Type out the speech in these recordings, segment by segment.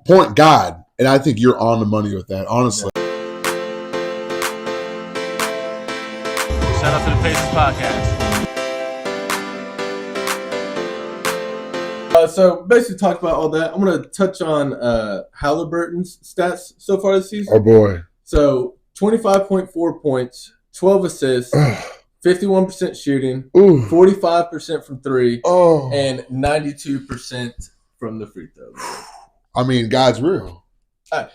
point guard, and I think you're on the money with that, honestly. Shout out to the Pacers podcast. So basically talked about all that. I'm going to touch on Halliburton's stats so far this season. Oh, boy. So 25.4 points, 12 assists, 51% shooting, Ooh. 45% from three, Oh. and 92% from the free throw. I mean, God's real. I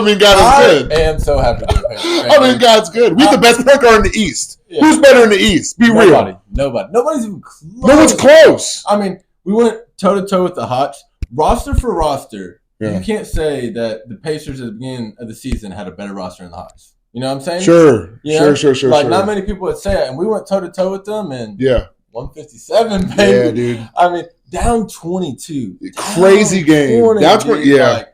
mean, God is good. I am so happy to be a Pacers fan. I mean, God's good. We're the best point guard in the East. Yeah. Who's better in the East? Be real. Nobody's even close. No one's close. I mean, we went toe-to-toe with the Hawks. Roster for roster, Yeah. you can't say that the Pacers at the beginning of the season had a better roster than the Hawks. You know what I'm saying? Sure. You know? Sure. Like, not many people would say it. And we went toe-to-toe with them, and Yeah. 157, baby. Yeah, dude. I mean, down 22. Crazy game. Down 20, dude. yeah. Like,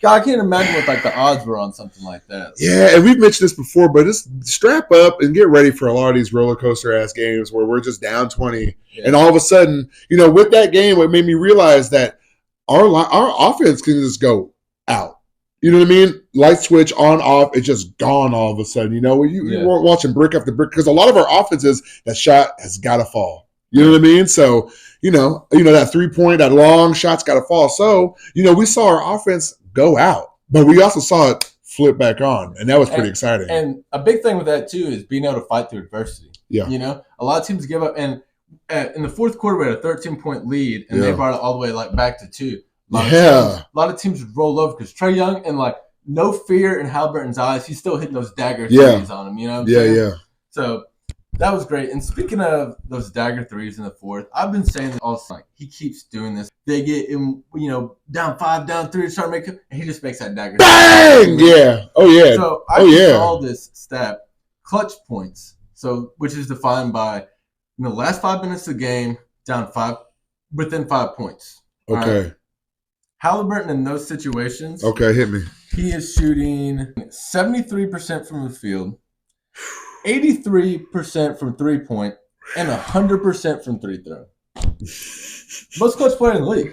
God, I can't imagine what like the odds were on something like that. Yeah, and we've mentioned this before, but just strap up and get ready for a lot of these roller coaster ass games where we're just down 20, and all of a sudden, with that game, it made me realize that our offense can just go out. You know what I mean? Light switch on off, it's just gone all of a sudden. You weren't watching brick after brick because a lot of our offenses, that shot has got to fall. You know what I mean? So that 3-point, that long shot's got to fall. So we saw our offense go out, but we also saw it flip back on, and that was pretty exciting. And a big thing with that too is being able to fight through adversity. Yeah, a lot of teams give up, and in the fourth quarter we had a 13-point lead, and they brought it all the way back to 2. A lot of teams would roll over because Trae Young, and no fear in Halliburton's eyes, he's still hitting those dagger threes on him. You know what I'm saying? Yeah. So that was great. And speaking of those dagger threes in the fourth, I've been saying that all night. He keeps doing this. They get him, down 5, down 3, start making, and he just makes that dagger. Bang! Yeah. Oh yeah. So I saw this stat, clutch points. So which is defined by in the last 5 minutes of the game, down 5, within 5 points. Okay. Right? Halliburton in those situations. Okay, hit me. He is shooting 73% from the field, 83% from 3-point, and 100% from 3-throw. Most clutch player in the league.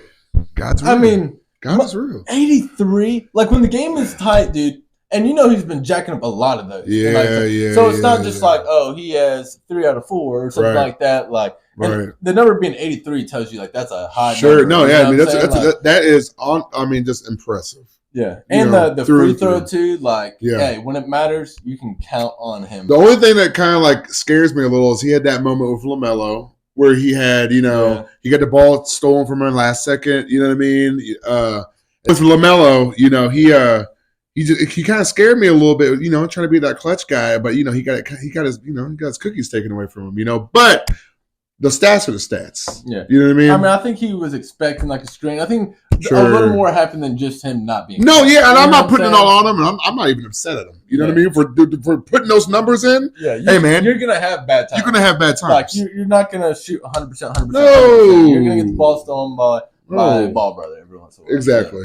God's real. I mean, God is real. 83. Like when the game is tight, dude, and he's been jacking up a lot of those. Yeah. So it's not just like, he has 3 out of 4 or something like that. Like, the number being 83 tells you that's a high number. No, yeah. I mean, that is on. I mean, just impressive. Yeah, and the free throw too. Hey, when it matters, you can count on him. The only thing that kind of scares me a little is he had that moment with LaMelo where he had, he got the ball stolen from him last second. You know what I mean? With LaMelo, he kind of scared me a little bit. Trying to be that clutch guy, but he got his cookies taken away from him. But the stats are the stats. Yeah. You know what I mean? I mean, I think he was expecting a screen. I think a little more happened than just him not being. No, yeah, and I'm not putting it all on him, and I'm not even upset at him. You know what I mean? For putting those numbers in. Yeah. Hey, man. You're going to have bad times. You're going to have bad times. You're not going to shoot 100%. No. You're going to get the ball stolen by ball brother every once in a while. Exactly.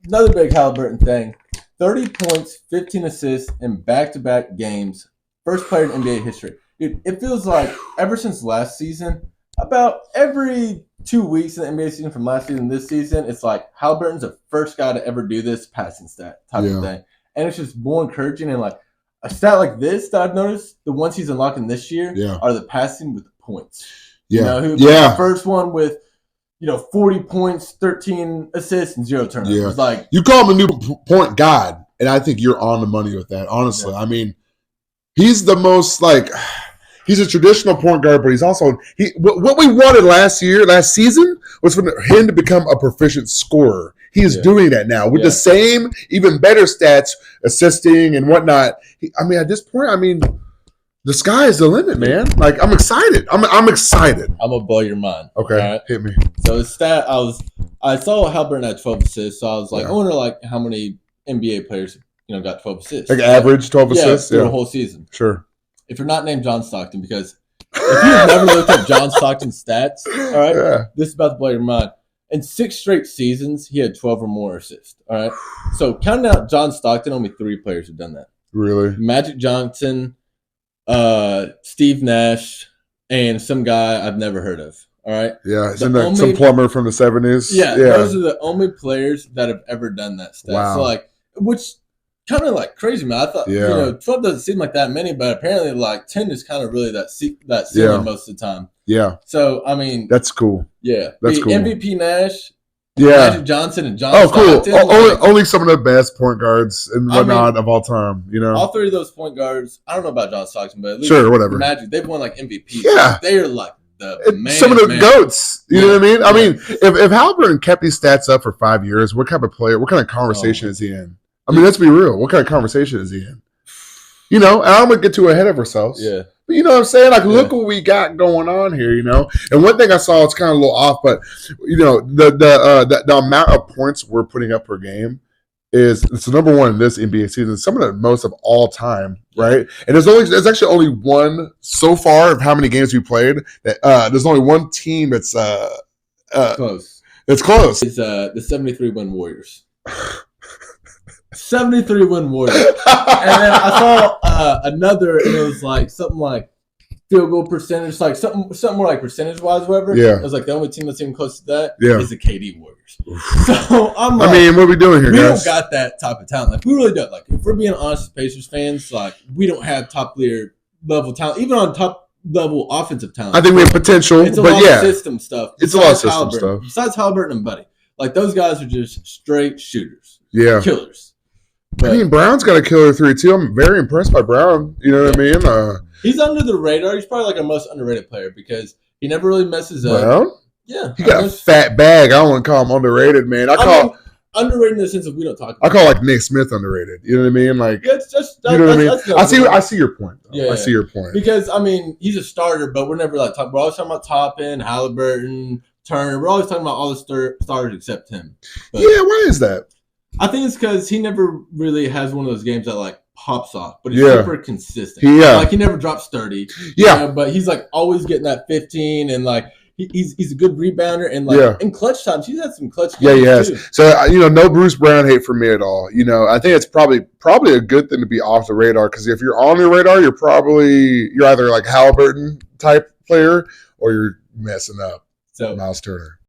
Another big Halliburton thing. 30 points, 15 assists in back-to-back games. First player in NBA history. Dude, it feels like ever since last season, about every 2 weeks in the NBA season from last season to this season, it's like Halliburton's the first guy to ever do this passing stat type of thing. And it's just more encouraging. And a stat like this that I've noticed, the ones he's unlocking this year are the passing with points. Yeah. The first one with 40 points, 13 assists, and 0 turnovers. Yeah. You call him a new point god, and I think you're on the money with that, honestly. I mean, he's the most he's a traditional point guard, but he's also what we wanted last season was for him to become a proficient scorer. He is doing that now with the same, even better stats, assisting and whatnot. At this point, the sky is the limit, man. I'm excited. I'm excited. I'm gonna blow your mind. Okay, right? Hit me. So the stat I saw Halliburton had 12 assists, so I was I wonder how many NBA players got 12 assists. Average 12 assists through a whole season. Sure. If you're not named John Stockton, because if you've never looked at John Stockton's stats, all right, this is about to blow your mind. In 6 straight seasons, he had 12 or more assists. All right, so counting out John Stockton, only 3 players have done that. Really? Magic Johnson, Steve Nash, and some guy I've never heard of. All right. Yeah, it's The in the, only- some plumber from the 70s. Yeah, those are the only players that have ever done that stat. Wow. So like, which kind of like crazy, man. I thought Yeah. you know 12 doesn't seem like that many, but apparently like 10 is kind of really that ceiling Yeah. most of the time. Yeah, So I mean, that's cool. yeah, that's the cool. MVP Nash, Yeah. Magic Johnson, and John. Oh, cool. Stockton, Only some of the best point guards and I mean, whatnot of all time, you know? all three of those point guards. I don't know about John Stockton, but at least Sure, whatever. Magic, they've won like MVP. Yeah. They are like the man. Some of the man. GOATs. You know what I mean? I Yeah. mean, if Halliburton kept these stats up for 5 years, what kind of player, what kind of conversation is he in? I mean, let's be real. What kind of conversation is he in? You know, and I'm going to get too ahead of ourselves. Yeah. But you know what I'm saying? Like, look what we got going on here, you know? And one thing I saw, it's kind of a little off, but, you know, the amount of points we're putting up per game is it's the number one in this NBA season. Some of the most of all time, right? And there's actually only one so far of how many games we played. That there's only one team that's Close. it's close. It's the 73-win Warriors. 73-win Warriors. And then I saw another, and it was like something like field goal percentage, like something more like percentage wise, whatever. Yeah. It was like the only team that's even close to that Yeah. is the KD Warriors. So I'm like, I mean, what are we doing here, we guys? don't got that type of talent. Like we really don't. Like if we're being honest, as Pacers fans, like we don't have top tier level talent, even on top level offensive talent. I think we have potential, It's a but lot yeah, of system stuff. It's a lot of Besides system Halliburton. stuff. Besides Halliburton and Buddy, like those guys are just straight shooters, yeah. killers. I But mean, Brown's got a killer 3 too. I'm very impressed by Brown. You know what I mean? he's under the radar. He's probably like our most underrated player because he never really messes up. Brown, Yeah, he got a fat bag. I don't want to call him underrated, man. I call underrated in the sense of we don't talk I about. call like Nick Smith underrated. You know what I mean? Like, Yeah, it's just you know what I mean? that's I see your point. Though. Yeah, I see your point. because I mean he's a starter, but we're never like talking. We're always talking about Toppin, Halliburton, Turner. We're always talking about all the starters except him. But Yeah, why is that? I think it's because he never really has one of those games that like pops off, but he's Yeah. super consistent. Yeah. Like he never drops 30. Yeah. you know, but he's like always getting that 15 and like he's a good rebounder and like Yeah. in clutch times he's had some clutch Yeah, he games, has. too. So you know, no Bruce Brown hate for me at all. You know, I think it's probably a good thing to be off the radar because if you're on the radar, you're either like Halliburton type player or you're messing up. So Miles Turner.